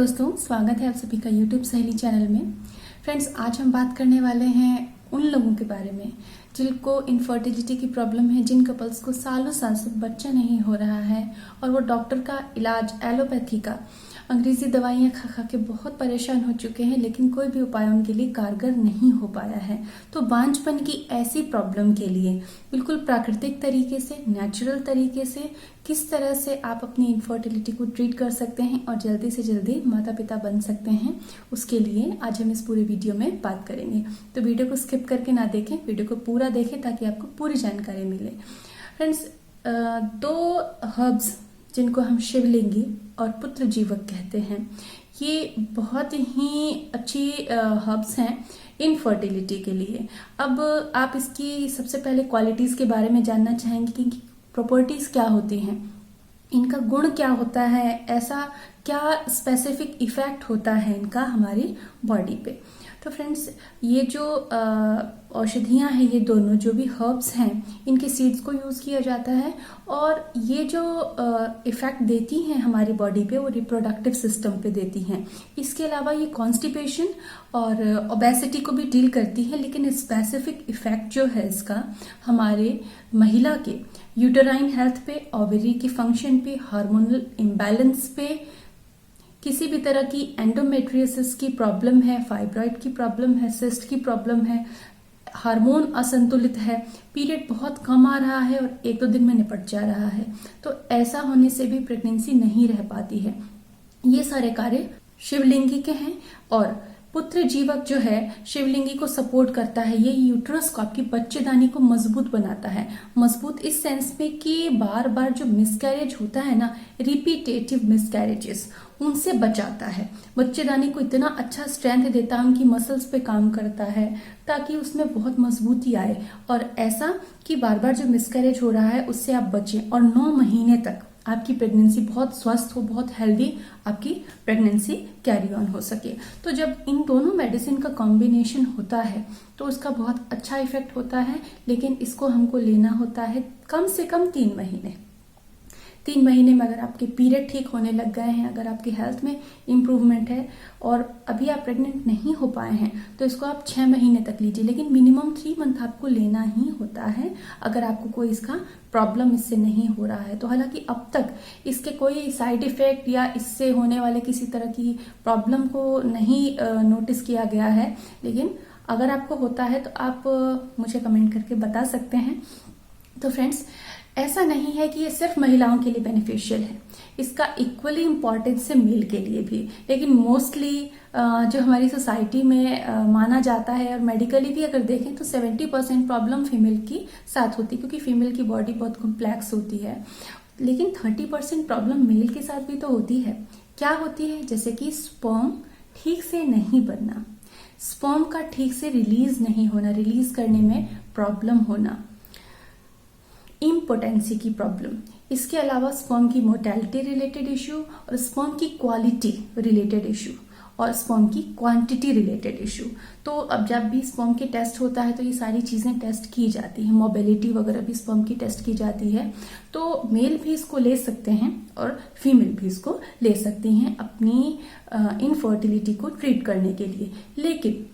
दोस्तों, स्वागत है आप सभी का YouTube सहेली चैनल में। फ्रेंड्स, आज हम बात करने वाले हैं उन लोगों के बारे में जिनको इनफर्टिलिटी की प्रॉब्लम है, जिन कपल्स को सालों साल से बच्चा नहीं हो रहा है और वो डॉक्टर का इलाज, एलोपैथी का, अंग्रेजी दवाइयाँ खा खा के बहुत परेशान हो चुके हैं, लेकिन कोई भी उपाय उनके लिए कारगर नहीं हो पाया है। तो बांझपन की ऐसी प्रॉब्लम के लिए बिल्कुल प्राकृतिक तरीके से, नेचुरल तरीके से किस तरह से आप अपनी इनफर्टिलिटी को ट्रीट कर सकते हैं और जल्दी से जल्दी माता पिता बन सकते हैं, उसके लिए आज हम इस पूरे वीडियो में बात करेंगे। तो वीडियो को स्किप करके ना देखें, वीडियो को पूरा देखें ताकि आपको पूरी जानकारी मिले। फ्रेंड्स, दो हर्ब्स जिनको हम शिवलिंगी और पुत्र जीवक कहते हैं, ये बहुत ही अच्छी हर्ब्स हैं इनफर्टिलिटी के लिए। अब आप इसकी सबसे पहले क्वालिटीज के बारे में जानना चाहेंगे कि प्रॉपर्टीज क्या होती हैं, इनका गुण क्या होता है, ऐसा क्या स्पेसिफिक इफेक्ट होता है इनका हमारी बॉडी पे। तो फ्रेंड्स, ये जो औषधियाँ हैं, ये दोनों जो भी हर्ब्स हैं, इनके सीड्स को यूज़ किया जाता है और ये जो इफेक्ट देती हैं हमारी बॉडी पे, वो रिप्रोडक्टिव सिस्टम पे देती हैं। इसके अलावा ये कॉन्स्टिपेशन और ओबेसिटी को भी डील करती है, लेकिन स्पेसिफिक इफेक्ट जो है इसका हमारे महिला के यूटेराइन हेल्थ पे, ओवरी की फंक्शन पे, हार्मोनल इम्बैलेंस पे, किसी भी तरह की एंडोमेट्रियोसिस की प्रॉब्लम है, फाइब्रॉइड की प्रॉब्लम है, सिस्ट की प्रॉब्लम है, हार्मोन असंतुलित है, पीरियड बहुत कम आ रहा है और एक दो दिन में निपट जा रहा है, तो ऐसा होने से भी प्रेगनेंसी नहीं रह पाती है। ये सारे कार्य शिवलिंगी के हैं। और पुत्र जीवक जो है शिवलिंगी को सपोर्ट करता है, ये यूट्रस को, आपकी बच्चेदानी को मजबूत बनाता है। मजबूत इस सेंस में कि बार बार जो मिसकैरेज होता है ना, रिपीटेटिव मिसकैरेजेस, उनसे बचाता है। बच्चेदानी को इतना अच्छा स्ट्रेंथ देता है, उनकी मसल्स पे काम करता है ताकि उसमें बहुत मजबूती आए और ऐसा कि बार बार जो मिसकैरेज हो रहा है उससे आप बचें और 9 महीने तक आपकी प्रेगनेंसी बहुत स्वस्थ हो, बहुत हेल्दी आपकी प्रेगनेंसी कैरी ऑन हो सके। तो जब इन दोनों मेडिसिन का कॉम्बिनेशन होता है तो उसका बहुत अच्छा इफेक्ट होता है, लेकिन इसको हमको लेना होता है कम से कम 3 महीने। 3 महीने में अगर आपके पीरियड ठीक होने लग गए हैं, अगर आपकी हेल्थ में इम्प्रूवमेंट है और अभी आप प्रेग्नेंट नहीं हो पाए हैं, तो इसको आप 6 महीने तक लीजिए, लेकिन मिनिमम 3 मंथ आपको लेना ही होता है अगर आपको कोई इसका प्रॉब्लम इससे नहीं हो रहा है। तो हालांकि अब तक इसके कोई साइड इफेक्ट या इससे होने वाले किसी तरह की प्रॉब्लम को नहीं नोटिस किया गया है, लेकिन अगर आपको होता है तो आप मुझे कमेंट करके बता सकते हैं। तो फ्रेंड्स, ऐसा नहीं है कि ये सिर्फ महिलाओं के लिए बेनिफिशियल है, इसका इक्वली इम्पोर्टेंस है मेल के लिए भी, लेकिन मोस्टली जो हमारी सोसाइटी में माना जाता है और मेडिकली भी अगर देखें तो 70% प्रॉब्लम फीमेल की साथ होती है, क्योंकि फीमेल की बॉडी बहुत कॉम्प्लेक्स होती है, लेकिन 30% प्रॉब्लम मेल के साथ भी तो होती है। क्या होती है? जैसे कि स्पर्म ठीक से नहीं बनना, स्पर्म का ठीक से रिलीज नहीं होना, रिलीज करने में प्रॉब्लम होना, इम्पोटेंसी की प्रॉब्लम, इसके अलावा स्पर्म की मोर्टेलिटी रिलेटेड इश्यू और स्पर्म की क्वालिटी रिलेटेड इश्यू और स्पर्म की क्वांटिटी रिलेटेड इश्यू। तो अब जब भी स्पर्म के टेस्ट होता है तो ये सारी चीजें टेस्ट की जाती हैं, मोबिलिटी वगैरह भी स्पर्म की टेस्ट की जाती है। तो मेल भी इसको ले सकते हैं और फीमेल भी इसको ले सकती हैं अपनी इनफर्टिलिटी को ट्रीट करने के लिए, लेकिन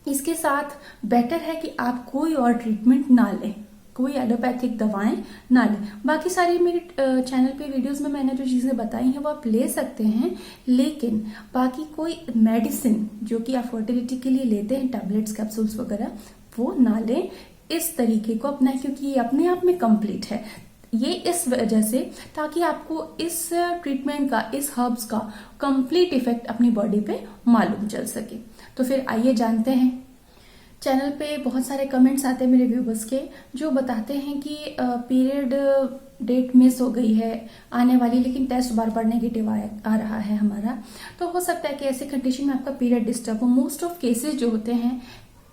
इसके साथ बेटर है कि आप कोई और ट्रीटमेंट ना लें, कोई एलोपैथिक दवाएं ना लें। बाकी सारी मेरे चैनल पे वीडियोस में मैंने जो चीजें बताई हैं वो आप ले सकते हैं, लेकिन बाकी कोई मेडिसिन जो कि आप फर्टिलिटी के लिए लेते हैं, टैबलेट्स, कैप्सूल्स वगैरह, वो ना लें। इस तरीके को अपनाएं क्योंकि ये अपने आप में कंप्लीट है। ये इस वजह से ताकि आपको इस ट्रीटमेंट का, इस हर्ब्स का कंप्लीट इफेक्ट अपनी बॉडी पे मालूम चल सके। तो फिर आइए जानते हैं। चैनल पे बहुत सारे कमेंट्स आते हैं मेरे व्यूवर्स के, जो बताते हैं कि पीरियड डेट मिस हो गई है आने वाली, लेकिन टेस्ट बार बार नेगेटिव आ रहा है हमारा। तो हो सकता है कि ऐसे कंडीशन में आपका पीरियड डिस्टर्ब हो। मोस्ट ऑफ केसेस जो होते हैं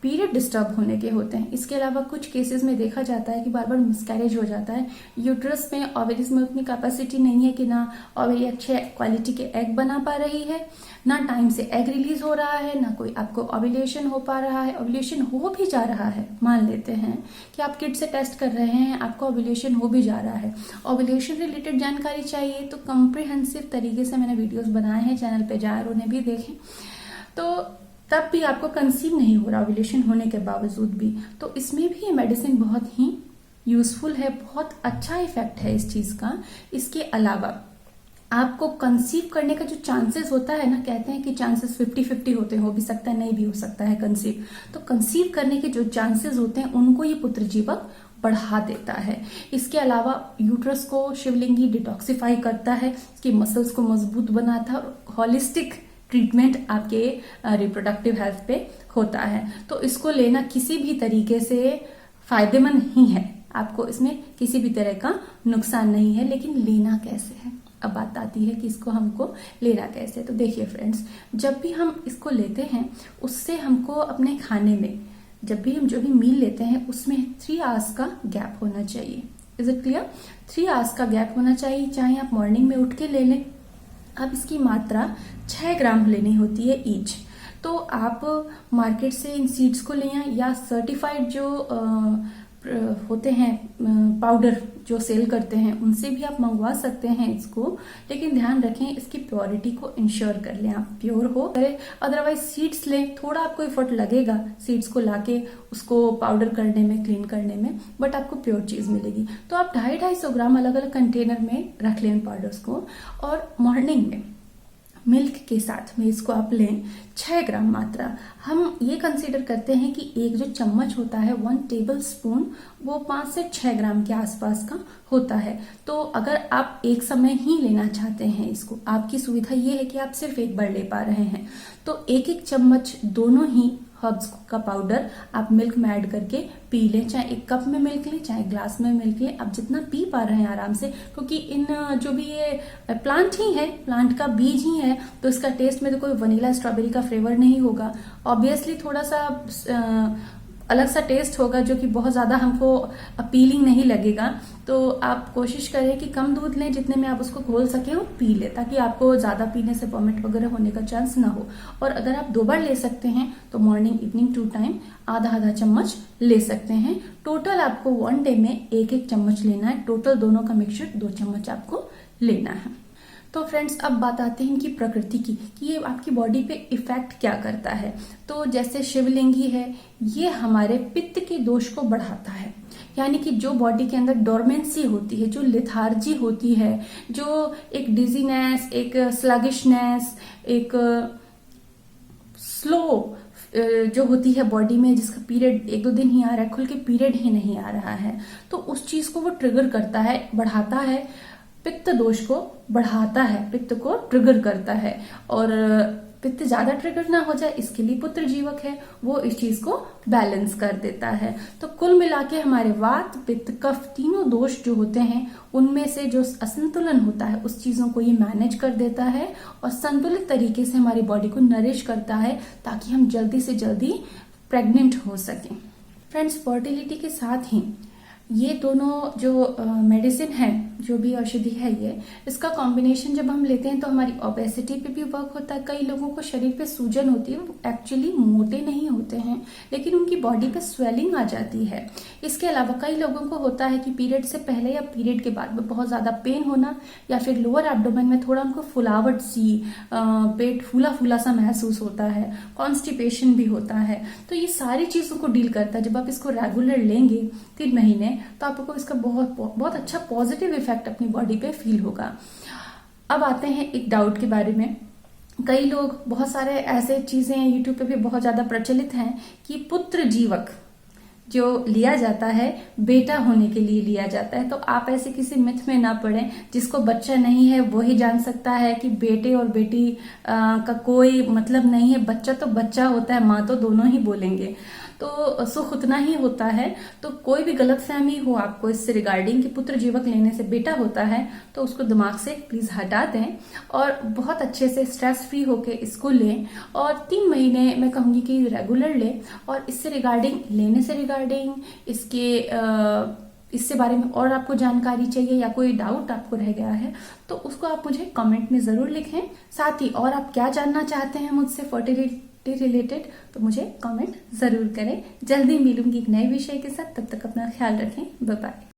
पीरियड डिस्टर्ब होने के होते हैं। इसके अलावा कुछ केसेस में देखा जाता है कि बार बार मिसकैरेज हो जाता है। यूट्रस में ओवरीज में उतनी कैपेसिटी नहीं है कि ना ओवरी अच्छे क्वालिटी के एग बना पा रही है, ना टाइम से एग रिलीज हो रहा है, ना कोई आपको ओव्यूलेशन हो पा रहा है। ओव्यूलेशन हो भी जा रहा है, मान लेते हैं कि आप किट से टेस्ट कर रहे हैं, आपको ओव्यूलेशन हो भी जा रहा है, ओव्यूलेशन रिलेटेड जानकारी चाहिए तो कॉम्प्रिहेंसिव तरीके से मैंने वीडियोस बनाए हैं, चैनल पे जाए और उन्हें भी देखें। तो तब भी आपको कंसीव नहीं हो रहा ओव्यूलेशन होने के बावजूद भी, तो इसमें भी ये मेडिसिन बहुत ही यूजफुल है, बहुत अच्छा इफेक्ट है इस चीज का। इसके अलावा आपको कंसीव करने का जो चांसेस होता है ना, कहते हैं कि चांसेस 50-50 होते हैं, हो भी सकता है नहीं भी हो सकता है कंसीव, तो कंसीव करने के जो चांसेस होते हैं उनको ये पुत्रजीवक बढ़ा देता है। इसके अलावा यूट्रस को शिवलिंगी डिटॉक्सिफाई करता है, इसकी मसल्स को मजबूत बनाता है और हॉलिस्टिक ट्रीटमेंट आपके रिप्रोडक्टिव हेल्थ पे होता है। तो इसको लेना किसी भी तरीके से फायदेमंद ही है, आपको इसमें किसी भी तरह का नुकसान नहीं है। लेकिन लेना कैसे है, अब बात आती है कि इसको हमको लेना कैसे। तो देखिए फ्रेंड्स, जब भी हम इसको लेते हैं उससे हमको अपने खाने में, जब भी हम जो भी मील लेते हैं उसमें 3 आवर्स का गैप होना चाहिए। Is it clear? 3 आवर्स का गैप होना चाहिए, चाहे आप मॉर्निंग में उठ के ले लें। अब इसकी मात्रा 6 ग्राम लेनी होती है ईच। तो आप मार्केट से इन सीड्स को लें या सर्टिफाइड जो होते हैं पाउडर जो सेल करते हैं उनसे भी आप मंगवा सकते हैं इसको। लेकिन ध्यान रखें इसकी प्योरिटी को इंश्योर कर लें, आप प्योर हो। अदरवाइज सीड्स लें, थोड़ा आपको एफर्ट लगेगा सीड्स को लाके उसको पाउडर करने में, क्लीन करने में, बट आपको प्योर चीज मिलेगी। तो आप 250-250 ग्राम अलग अलग कंटेनर में रख लें इन पाउडर्स को, और मॉर्निंग में मिल्क के साथ में इसको आप लें 6 ग्राम मात्रा। हम ये कंसीडर करते हैं कि एक जो चम्मच होता है 1 टेबल स्पून, वो 5 से 6 ग्राम के आसपास का होता है। तो अगर आप एक समय ही लेना चाहते हैं इसको, आपकी सुविधा ये है कि आप सिर्फ एक बार ले पा रहे हैं, तो एक एक चम्मच दोनों ही हर्ब्स का पाउडर आप मिल्क में ऐड करके पी लें। चाहे एक कप में मिल्क लें, चाहे ग्लास में मिल्क लें, आप जितना पी पा रहे हैं आराम से। क्योंकि इन जो भी ये प्लांट ही है, प्लांट का बीज ही है, तो इसका टेस्ट में तो कोई वनीला स्ट्रॉबेरी का फ्लेवर नहीं होगा। ऑब्वियसली थोड़ा सा अलग सा टेस्ट होगा जो कि बहुत ज्यादा हमको अपीलिंग नहीं लगेगा। तो आप कोशिश करें कि कम दूध लें, जितने में आप उसको घोल सकें और पी लें, ताकि आपको ज्यादा पीने से वॉमिट वगैरह होने का चांस ना हो। और अगर आप 2 बार ले सकते हैं तो मॉर्निंग इवनिंग 2 टाइम आधा चम्मच ले सकते हैं। टोटल आपको 1 डे में 1-1 चम्मच लेना है। टोटल दोनों का मिक्सचर 2 चम्मच आपको लेना है। तो फ्रेंड्स, अब बात आते हैं कि प्रकृति की, कि ये आपकी बॉडी पे इफेक्ट क्या करता है। तो जैसे शिवलिंगी है, ये हमारे पित्त के दोष को बढ़ाता है। यानी कि जो बॉडी के अंदर डोरमेंसी होती है, जो लिथार्जी होती है, जो एक डिजीनेस, एक स्लगिशनेस, एक स्लो जो होती है बॉडी में, जिसका पीरियड 1-2 दिन ही आ रहा है, खुल के पीरियड ही नहीं आ रहा है, तो उस चीज को वो ट्रिगर करता है, बढ़ाता है, पित्त दोष को बढ़ाता है, पित्त को ट्रिगर करता है। और पित्त ज्यादा ट्रिगर ना हो जाए इसके लिए पुत्र जीवक है, वो इस चीज को बैलेंस कर देता है। तो कुल मिला के हमारे वात, पित्त, कफ तीनों दोष जो होते हैं उनमें से जो असंतुलन होता है उस चीजों को ये मैनेज कर देता है और संतुलित तरीके से हमारी बॉडी को नरिश करता है, ताकि हम जल्दी से जल्दी प्रेग्नेंट हो सकें। फ्रेंड्स, फर्टिलिटी के साथ ही ये दोनों जो मेडिसिन है, जो भी औषधि है, ये इसका कॉम्बिनेशन जब हम लेते हैं तो हमारी ओबेसिटी पे भी वर्क होता है। कई लोगों को शरीर पे सूजन होती है, वो एक्चुअली मोटे नहीं होते हैं, लेकिन उनकी बॉडी पे स्वेलिंग आ जाती है। इसके अलावा कई लोगों को होता है कि पीरियड से पहले या पीरियड के बाद में बहुत ज्यादा पेन होना, या फिर लोअर एब्डोमेन में थोड़ा उनको फुलावट सी, पेट फूला फूला सा महसूस होता है, कॉन्स्टिपेशन भी होता है। तो ये सारी चीजों को डील करता है। जब आप इसको रेगुलर लेंगे 3 महीने, तो आपको इसका बहुत अच्छा पॉजिटिव इफेक्ट अपनी बॉडी पे फील होगा। अब आते हैं एक डाउट के बारे में। कई लोग, बहुत सारे ऐसे चीजें यूट्यूब पे भी बहुत ज्यादा प्रचलित हैं कि पुत्र जीवक जो लिया जाता है बेटा होने के लिए लिया जाता है। तो आप ऐसे किसी मिथ में ना पड़ें। जिसको बच्चा नहीं है वो ही जान सकता है कि बेटे और बेटी का कोई मतलब नहीं है। बच्चा तो बच्चा होता है, माँ तो दोनों ही बोलेंगे। तो सुख उतना ही होता है। तो कोई भी गलतफहमी हो आपको इससे रिगार्डिंग कि पुत्र जीवक लेने से बेटा होता है, तो उसको दिमाग से प्लीज हटा दें और बहुत अच्छे से स्ट्रेस फ्री होके इसको लें। और 3 महीने मैं कहूंगी कि रेगुलर लें। और इससे रिगार्डिंग, लेने से रिगार्डिंग, इससे बारे में और आपको जानकारी चाहिए या कोई डाउट आपको रह गया है तो उसको आप मुझे कमेंट में जरूर लिखें। साथ ही और आप क्या जानना चाहते हैं मुझसे फर्टिलिटी रिलेटेड, तो मुझे कमेंट जरूर करें। जल्दी मिलूंगी एक नए विषय के साथ, तब तक अपना ख्याल रखें। Bye bye.